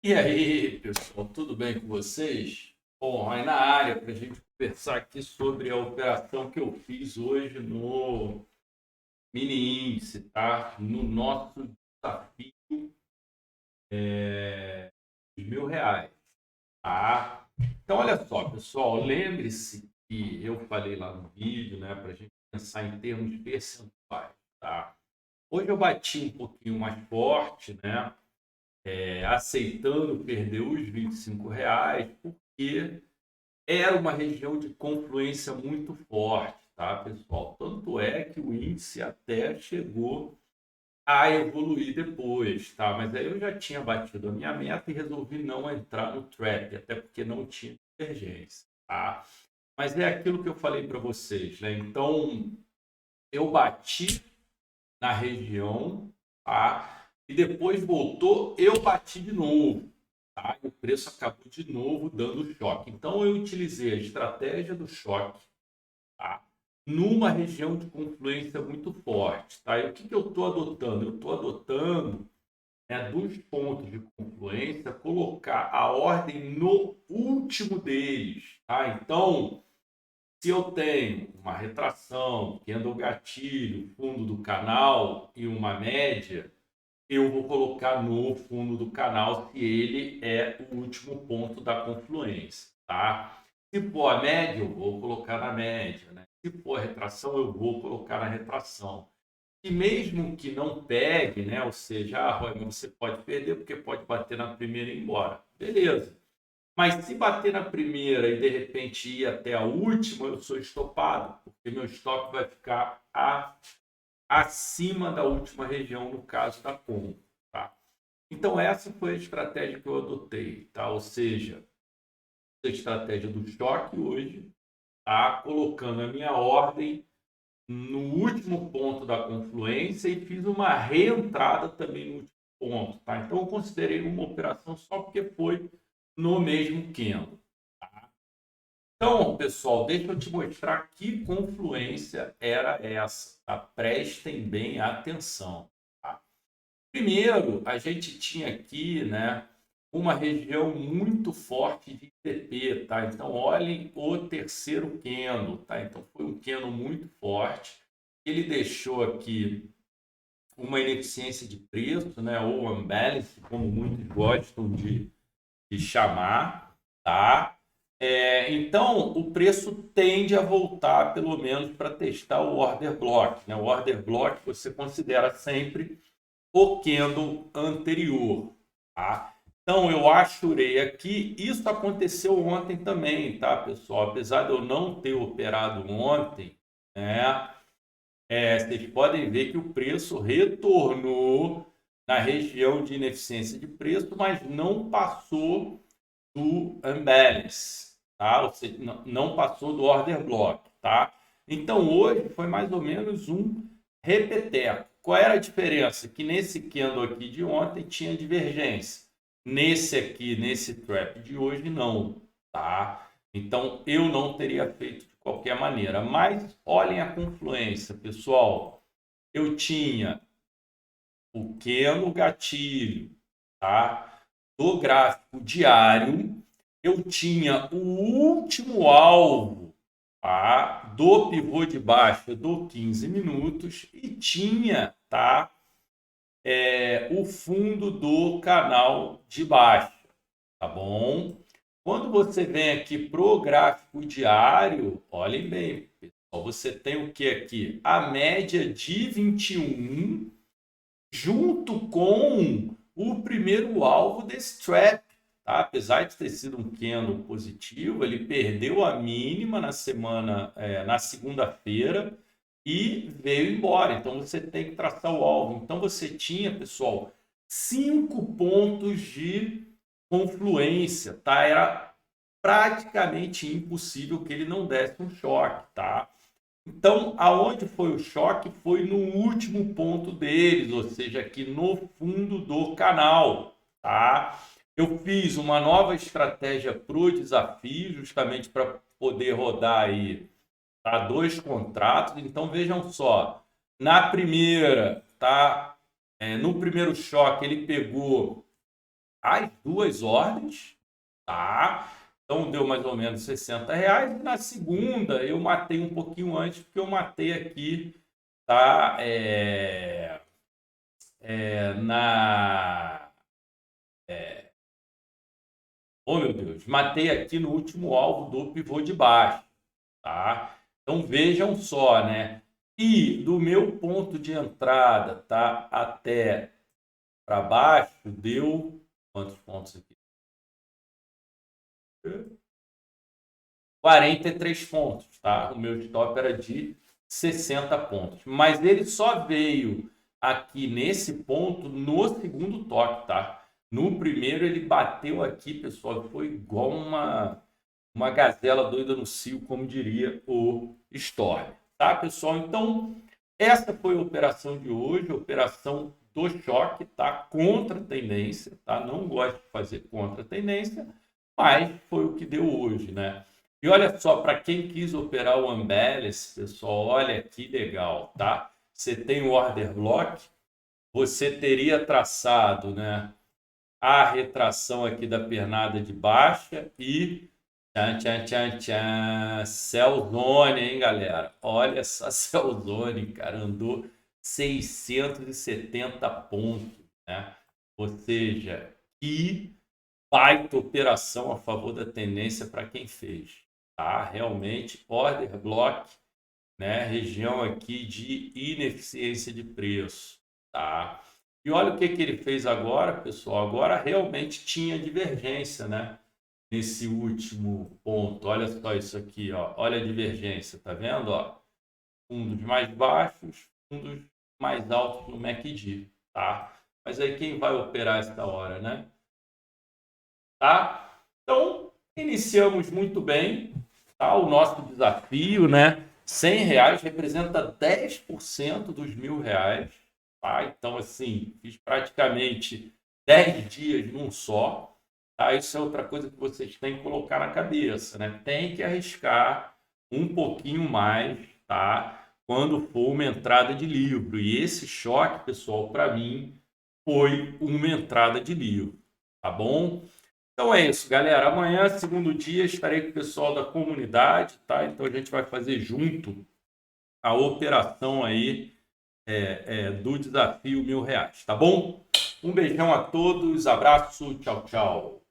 E aí, pessoal, tudo bem com vocês? Bom, aí na área para a gente conversar aqui sobre a operação que eu fiz hoje no mini índice, tá? No nosso desafio de R$ 1.000, tá? Então, olha só, pessoal, lembre-se que eu falei lá no vídeo, né, para a gente pensar em termos percentuais, tá? Hoje eu bati um pouquinho mais forte, né? Aceitando perder os R$ 25, porque era uma região de confluência muito forte, tá, pessoal? Tanto é que o índice até chegou a evoluir depois, tá? Mas aí eu já tinha batido a minha meta e resolvi não entrar no trap, até porque não tinha divergência, tá? Mas é aquilo que eu falei para vocês, né? Então, eu bati na região, tá? E depois voltou, eu bati de novo, tá? E o preço acabou de novo dando choque. Então eu utilizei a estratégia do choque, tá? Numa região de confluência muito forte, tá? E o que eu estou adotando? Eu estou adotando, né, dos pontos de confluência, colocar a ordem no último deles, tá? Então, se eu tenho uma retração, candle gatilho, fundo do canal e uma média, eu vou colocar no fundo do canal se ele é o último ponto da confluência, tá? Se for a média, eu vou colocar na média, né? Se for a retração, eu vou colocar na retração. E mesmo que não pegue, né? Ou seja, Roy, mas você pode perder porque pode bater na primeira e ir embora. Beleza. Mas se bater na primeira e de repente ir até a última, eu sou estopado, porque meu stop vai ficar acima da última região, no caso da compra, tá? Então, essa foi a estratégia que eu adotei, tá? Ou seja, a estratégia do choque hoje, tá? Colocando a minha ordem no último ponto da confluência e fiz uma reentrada também no último ponto, tá? Então, eu considerei uma operação só porque foi no mesmo candle. Então, pessoal, deixa eu te mostrar que confluência era essa, tá? Prestem bem atenção, tá? Primeiro, a gente tinha aqui, né, uma região muito forte de TP, tá? Então, olhem o terceiro candle, tá? Então, foi um candle muito forte. Ele deixou aqui uma ineficiência de preço, né, ou unbalance, como muitos gostam de chamar, tá? Então, o preço tende a voltar, pelo menos, para testar o order block, né? O order block você considera sempre o candle anterior, tá? Então, eu achurei aqui. Isso aconteceu ontem também, tá, pessoal? Apesar de eu não ter operado ontem, né? Vocês podem ver que o preço retornou na região de ineficiência de preço, mas não passou do unbalance, tá? Ou seja, não passou do order block, tá? Então hoje foi mais ou menos um repeteco. Qual era a diferença? Que nesse candle aqui de ontem tinha divergência. Nesse aqui, nesse trap de hoje, não, tá? Então eu não teria feito de qualquer maneira. Mas olhem a confluência, pessoal. Eu tinha o candle gatilho, tá? Do gráfico diário, eu tinha o último alvo, tá? Do pivô de baixa do 15 minutos e tinha, tá? O fundo do canal de baixa, tá bom? Quando você vem aqui pro gráfico diário, olhem bem, pessoal, você tem o que aqui? A média de 21 junto com o primeiro alvo desse trap. Tá? Apesar de ter sido um candle positivo, ele perdeu a mínima na semana, na segunda-feira e veio embora. Então você tem que traçar o alvo. Então você tinha, pessoal, 5 pontos de confluência, tá? Era praticamente impossível que ele não desse um choque, tá? Então, aonde foi o choque foi no último ponto deles, ou seja, aqui no fundo do canal, tá? Eu fiz uma nova estratégia para o desafio, justamente para poder rodar aí, tá, 2 contratos. Então, vejam só, na primeira, tá? No primeiro choque ele pegou as duas ordens, tá? Então deu mais ou menos R$60. E na segunda eu matei um pouquinho antes, porque eu matei aqui, tá? Oh, meu Deus, matei aqui no último alvo do pivô de baixo, tá? Então vejam só, né? E do meu ponto de entrada, tá? Até para baixo, deu quantos pontos aqui? 43 pontos, tá? O meu stop era de 60 pontos. Mas ele só veio aqui nesse ponto no segundo toque, tá? No primeiro ele bateu aqui, pessoal, foi igual uma gazela doida no cio, como diria o Storm. Tá, pessoal? Então, essa foi a operação de hoje, a operação do choque, tá? Contra a tendência, tá? Não gosto de fazer contra a tendência, mas foi o que deu hoje, né? E olha só, para quem quis operar o Unbalance, pessoal, olha que legal, tá? Você tem o order block, você teria traçado, né, a retração aqui da pernada de baixa e tchan, tchan, tchan, tchan, Sell Zone, hein, galera? Olha essa Sell Zone, cara, andou 670 pontos, né? Ou seja, que baita operação a favor da tendência para quem fez, tá? Realmente, order block, né? Região aqui de ineficiência de preço, tá? E olha o que ele fez agora, pessoal. Agora realmente tinha divergência, né? Nesse último ponto. Olha só isso aqui, ó. Olha a divergência, tá vendo? Ó? Fundos mais baixos, fundos mais altos no MACD, tá? Mas aí quem vai operar essa hora, né? Tá? Então, iniciamos muito bem, tá? O nosso desafio, né? R$100 representa 10% dos R$1.000, tá? Então, assim, fiz praticamente 10 dias num só, tá? Isso é outra coisa que vocês têm que colocar na cabeça, né? Tem que arriscar um pouquinho mais, tá? Quando for uma entrada de livro. E esse choque, pessoal, para mim, foi uma entrada de livro, tá bom? Então é isso, galera. Amanhã, segundo dia, estarei com o pessoal da comunidade, tá? Então a gente vai fazer junto a operação aí do desafio R$1.000, tá bom? Um beijão a todos, abraço, tchau, tchau.